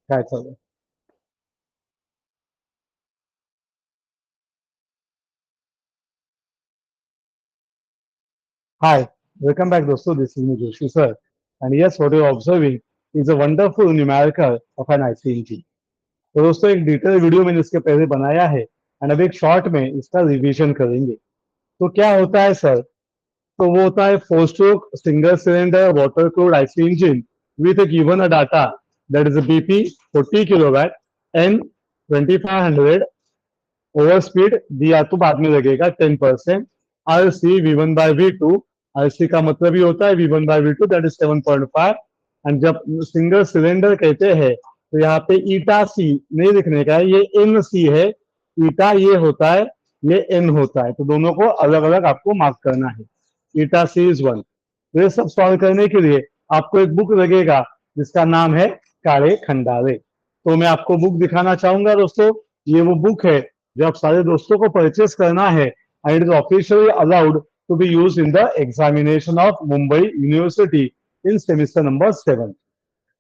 काय चालू? Hi, welcome back दोस्तों. This is me Joshi sir, and yes, what you're observing is a wonderful numerical of an IC engine. तो दोस्तों एक detail video मैंने इसके पहले बनाया है एंड अब एक शॉर्ट में इसका रिवीजन करेंगे. तो क्या होता है सर? तो वो होता है four stroke single cylinder water cooled IC engine with A given a data that is a BP 40 kilowatt and 2500 over speed दिया तो बाद में लगेगा 10%. RC V1/V2. RC का मतलब ही होता है V1/V2 दैट इज 7.5. एंड जब सिंगल सिलेंडर कहते हैं तो यहाँ पे ईटा सी नहीं लिखने का है, ये एन सी है. ईटा ये होता है, ये एन होता है, तो दोनों को अलग अलग आपको मार्क करना है. ईटा सी इज 1. तो ये सब सॉल्व करने के लिए आपको एक बुक लगेगा जिसका नाम है काले खंडारे. तो मैं आपको बुक दिखाना चाहूंगा दोस्तों. ये वो बुक है जो आप सारे दोस्तों को परचेस करना है and it is officially allowed to be use in the examination of Mumbai university in semester number 7.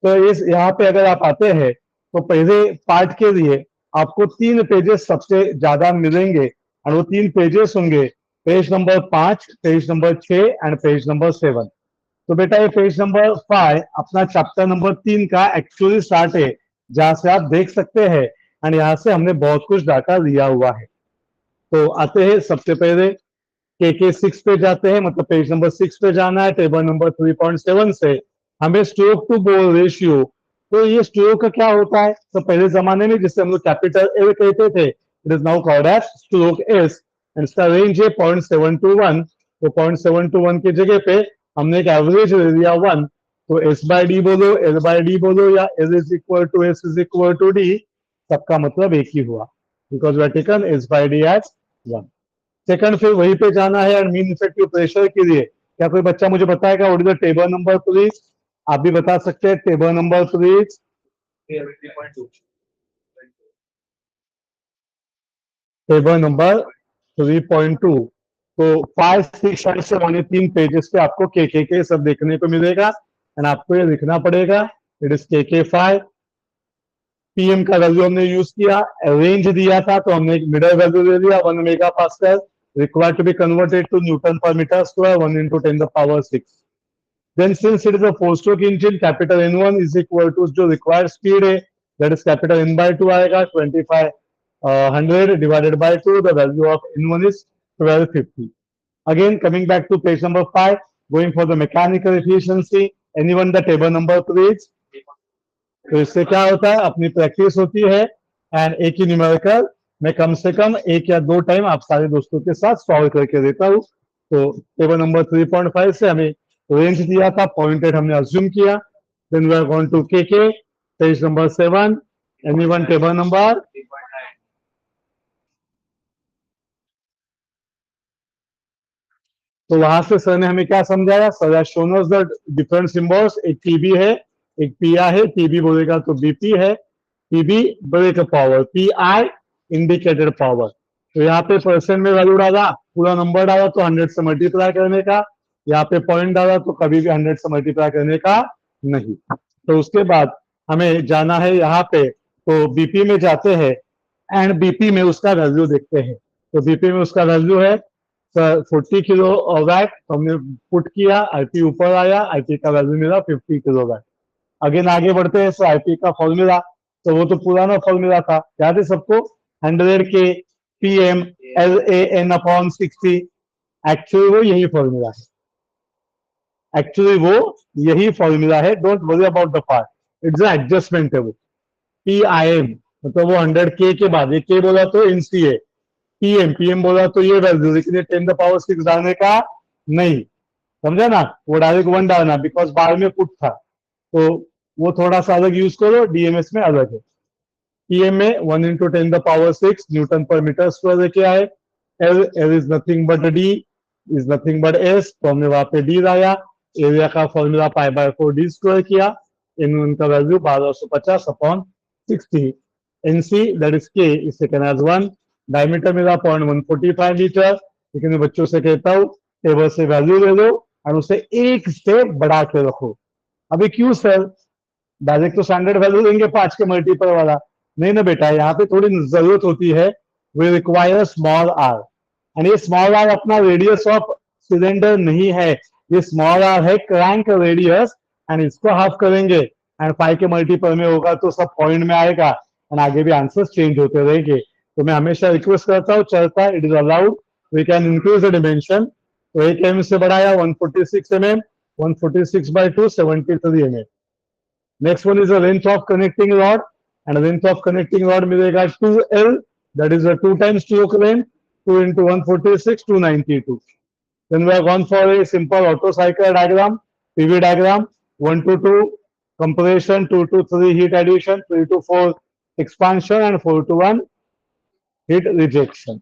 तो इस यहाँ पे अगर आप आते हैं तो पहले पार्ट के लिए आपको 3 पेजेस सबसे ज्यादा मिलेंगे और वो 3 पेजेस होंगे page number 5, page number 6 and page number 7. तो बेटा ये पेज नंबर 5 अपना चैप्टर नंबर 3 का एक्चुअली स्टार्ट है, जहां से आप देख सकते हैं एंड यहाँ से हमने बहुत कुछ डाटा लिया हुआ है. तो आते हैं सबसे पहले के 6 पे जाते हैं, मतलब पेज नंबर 6 पे जाना है. टेबल नंबर 3.7 से हमें स्ट्रोक टू बोल रेशियो. तो ये स्ट्रोक का क्या होता है? तो पहले जमाने में जिससे हम लोग कैपिटल एल कहते थे, it is now called as stroke S and इसका रेंज है 0.721. तो 0.721 की जगह पे हमने एक एवरेज ले लिया 1. तो S/D बोलो, L/D बोलो या L is equal to S is equal to D, सबका मतलब एक ही हुआ because we are taken S/D as 1. Second फिर वहीं पे जाना है और मीन इफेक्टिव प्रेशर के लिए क्या कोई बच्चा मुझे बताएगा what is the table number please? आप भी बता सकते हैं table number please. Table number 3.2. तो 5, 6 से 3 पेजेस पे आपको के सब देखने को मिलेगा एंड आपको ये लिखना पड़ेगा. इट इज के 5. पीएम का वैल्यू हमने यूज किया, रेंज दिया था तो हमने एक मिडल वैल्यू ले लिया 1 mega pascal. required to be converted to Newton per meter square 1 into 10 the power 6. Then since it is a four-stroke engine, capital N1 is equal to जो required speed है that is capital N/2 आएगा 2500 divided by 2. The value of N1 is 1250. Again coming back to page number 5, going for the mechanical efficiency. Anyone the table number please? तो इससे क्या होता है, अपनी practice होती है एंड एक ही न्यूमेरिकल मैं कम से कम 1 या 2 टाइम आप सारे दोस्तों के साथ सॉल्व करके देता हूँ. तो टेबल नंबर 3.5 से हमें रेंज दिया था, 0.8 हमने अज्यूम किया. Then we are going to के page number 7. Anyone table number? तो वहां से सर ने हमें क्या समझाया? Sir has shown us the different symbols. एक टीबी है, एक पीआई है. टीबी बोलेगा तो बीपी है. TB brake power, PI indicated power. तो यहाँ पे परसेंट में वैल्यू डाला, पूरा नंबर डाला तो 100 से मल्टीप्लाई करने का. यहाँ पे पॉइंट डाला तो कभी भी 100 से मल्टीप्लाई करने का नहीं. तो उसके बाद हमें जाना है यहाँ पे, तो बीपी में जाते हैं एंड बीपी में उसका वैल्यू देखते हैं. तो बीपी में उसका वैल्यू है 40 किलो वैट. तो हमने पुट किया, आईपी ऊपर आया, आईपी का वैल्यू मिला 50 किलो वैट. अगेन आगे बढ़ते हैं, सो आईपी का फॉर्मूला, तो वो तो पुराना फॉर्मूला था, याद है सबको? 100 के PM L A N upon 60. Actually वो यही फॉर्मूला है. एक्चुअली वो यही फॉर्मूला है. Don't worry about the part, it's adjustment है वो. पी आई एम मतलब वो 100 के बाद ये के बोला तो एनसीए, पीएम पीएम बोला तो ये वैल्यू, लेकिन ये 10 द पावर 6 डालने का नहीं, समझा ना? वो डायरेक्ट 1 डालना बिकॉज बाहर में पुट था. तो वो थोड़ा सा अलग यूज करो, डीएमएस में अलग है. पीएम में 1 इंटू 10 द पावर 6 न्यूटन पर मीटर स्क्वायर लेके आए. L L is nothing but D is nothing but S, तो हमने वहां पे डी लाया. एरिया का फॉर्मूला π/4 डी स्क्वायर किया. इन उनका value 1250 upon 60. NC that is के इज टेकन एज 1. डायमीटर मिला 0.145 मीटर. लेकिन मैं बच्चों से कहता हूँ टेबल से वैल्यू ले लो और उसे एक स्टेप बढ़ा के रखो. अभी क्यों सर? डायरेक्ट तो स्टैंडर्ड वैल्यू देंगे 5 के मल्टीपल वाला, नहीं ना बेटा, यहाँ पे थोड़ी जरूरत होती है, we require small R, and ये स्मॉल आर अपना रेडियस ऑफ सिलेंडर नहीं है, ये स्मॉल आर है क्रैंक रेडियस, एंड इसको हाफ करेंगे एंड 5 के मल्टीपल में होगा तो सब पॉइंट में आएगा, एंड आगे भी आंसर्स चेंज होते रहेंगे। तो मैं हमेशा रिक्वेस्ट करता हूँ, चलता it is allowed, we can increase the dimension. तो 1 mm से बढ़ाया 146 mm, 146 by 2 73 mm। Next one is the length of connecting rod, and the length of connecting rod मिलेगा 2L, that is the 2 times stroke length, 2 into 146, 292। Then we have gone for a simple Otto cycle diagram, PV diagram, 1 to 2 compression, 2 to 3 heat addition, 3 to 4 expansion, and 4 to 1 heat rejection।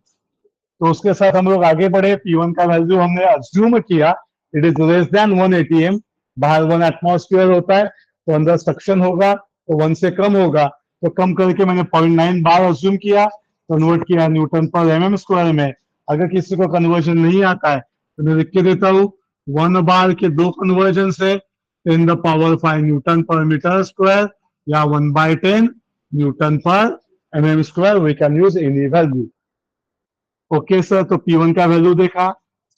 तो उसके साथ हम लोग आगे बढ़े। P1 का value हमने assume किया, it is less than 1 atm, बाहर 1 एटमॉस्फेयर होता है, तो अंदर सक्शन होगा, तो 1 से कम होगा, तो कम करके मैंने 0.9 बार अज्यूम किया, कन्वर्ट किया न्यूटन पर mm स्क्वायर में। अगर किसी को कन्वर्जन नहीं आता है तो मैं लिख के देता हूँ, 1 बार के 2 कन्वर्जन से 10 द पावर 5 न्यूटन पर मीटर स्क्वायर, या 1/10 न्यूटन पर mm square, we can use any value. Okay sir, तो P1 का वैल्यू देखा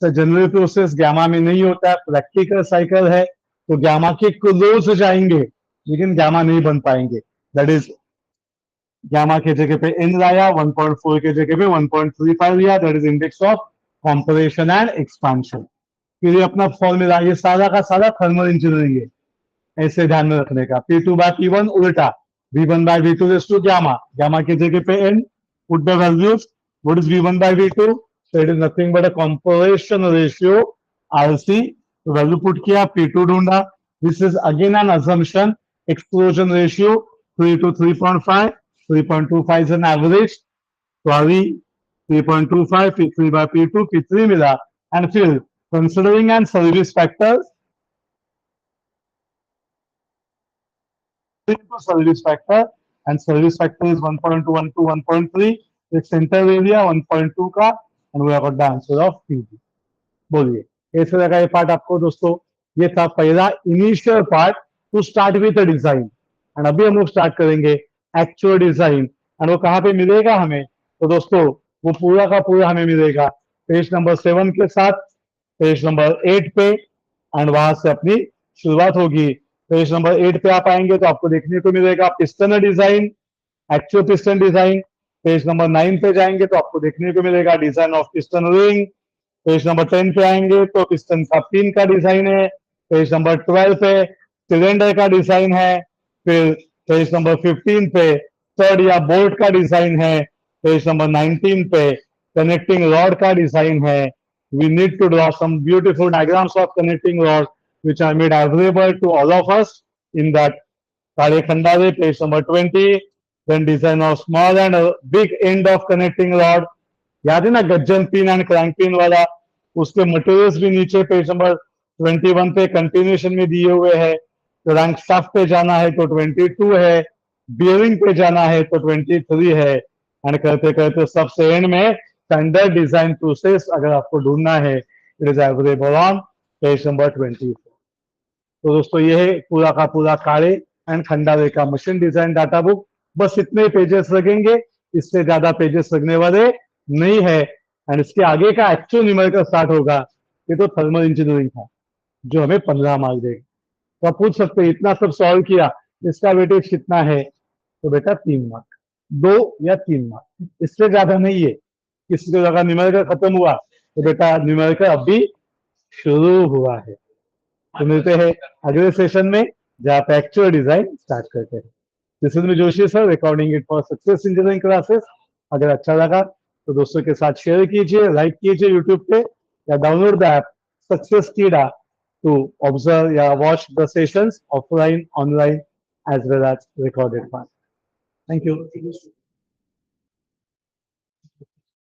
सर, जनरल प्रोसेस गामा में नहीं होता है, प्रैक्टिकल साइकिल है, तो गामा के क्लोज जाएंगे लेकिन गामा नहीं बन पाएंगे, दैट इज गामा के जगह पे n लाया, 1.4 के जगह पे 1.35 लिया, that is index of compression and expansion. फिर ये अपना फॉर्मूला, ये सारा का सारा थर्मल इंजीनियरिंग है, ऐसे ध्यान में रखने का। P2 by P1 उल्टा, V1 by V2 raise to gamma, gamma की जगह पे n, put the values, what is V1 by V2, so it is nothing but a compression ratio RC, तो वैल्यू पुट किया, P2 ढूंढा, this is again an assumption, explosion ratio 3 to 3.5, 3.25 is an average, तो अभी 3.25, P3 by P2, P3 मिला, and फिर considering an service factor, service factor, and service factor is 1.1 to 1.3, एक centre area 1.2 का, and we have got the answer of PG। बोलिए कैसे लगा ये पार्ट आपको दोस्तों? ये था पहला initial part two start with design, and अभी हम लोग स्टार्ट करेंगे एक्चुअल डिजाइन, एंड वो कहाँ पे मिलेगा हमें? तो दोस्तों वो पूरा का पूरा हमें मिलेगा पेज नंबर 7 के साथ, पेज नंबर 8 पे, एंड वहां से अपनी शुरुआत होगी। पेज नंबर 8 पे आप आएंगे तो आपको देखने को मिलेगा piston design, actual piston design. Page number 9 पे जाएंगे तो आपको देखने को मिलेगा design of piston ring. Page number 10 पे आएंगे तो पिस्टन का पिन का डिजाइन है। पेज नंबर 12 पे सिलेंडर का डिजाइन है। फिर पेज नंबर 15 पे थर्ड या बोल्ट का डिजाइन है। पेज नंबर 19 पे कनेक्टिंग रॉड का डिजाइन है। We need to draw some beautiful diagrams of connecting rod which are made available to all of us in that Kale Khandare, page number 20. Then design of small and big end of connecting rod, याद है ना Gajjan pin and crank pin वाला, उसके materials भी नीचे page number 21 पे continuation में दिए हुए हैं। तो रैंक शाफ्ट पे जाना है तो 22 है, बियरिंग पे जाना है तो 23 है, एंड करते करते सबसे एंड में स्टैंडर्ड डिजाइन प्रोसेस अगर आपको ढूंढना है, it is available on page number 24। तो दोस्तों ये है पूरा का पूरा काले एंड खंडारे का मशीन डिजाइन डाटा बुक। बस इतने पेजेस लगेंगे, इससे ज्यादा पेजेस लगने वाले नहीं है, एंड इसके आगे का एक्चुअल न्यूमेरिकल स्टार्ट होगा। ये तो थर्मल इंजीनियरिंग था जो हमें 15 मार्क देगा। तो आप पूछ सकते हैं इतना सब सॉल्व किया, इसका वेटेज कितना है? तो बेटा 3 मार्क, 2 या 3 मार्क, इससे ज्यादा नहीं है। किसी को लगा न्यूमेरिकल खत्म हुआ, तो बेटा न्यूमेरिकल अभी शुरू हुआ है। तो मिलते हैं अगले सेशन में जहाँ पे एक्चुअल डिजाइन स्टार्ट करते हैं। This is me Joshi sir, recording it for success engineering classes. अगर अच्छा लगा तो दोस्तों के साथ शेयर कीजिए, लाइक कीजिए यूट्यूब पे, या download the app success Keeda to observe या watch the sessions offline online as well as recorded part. Thank you.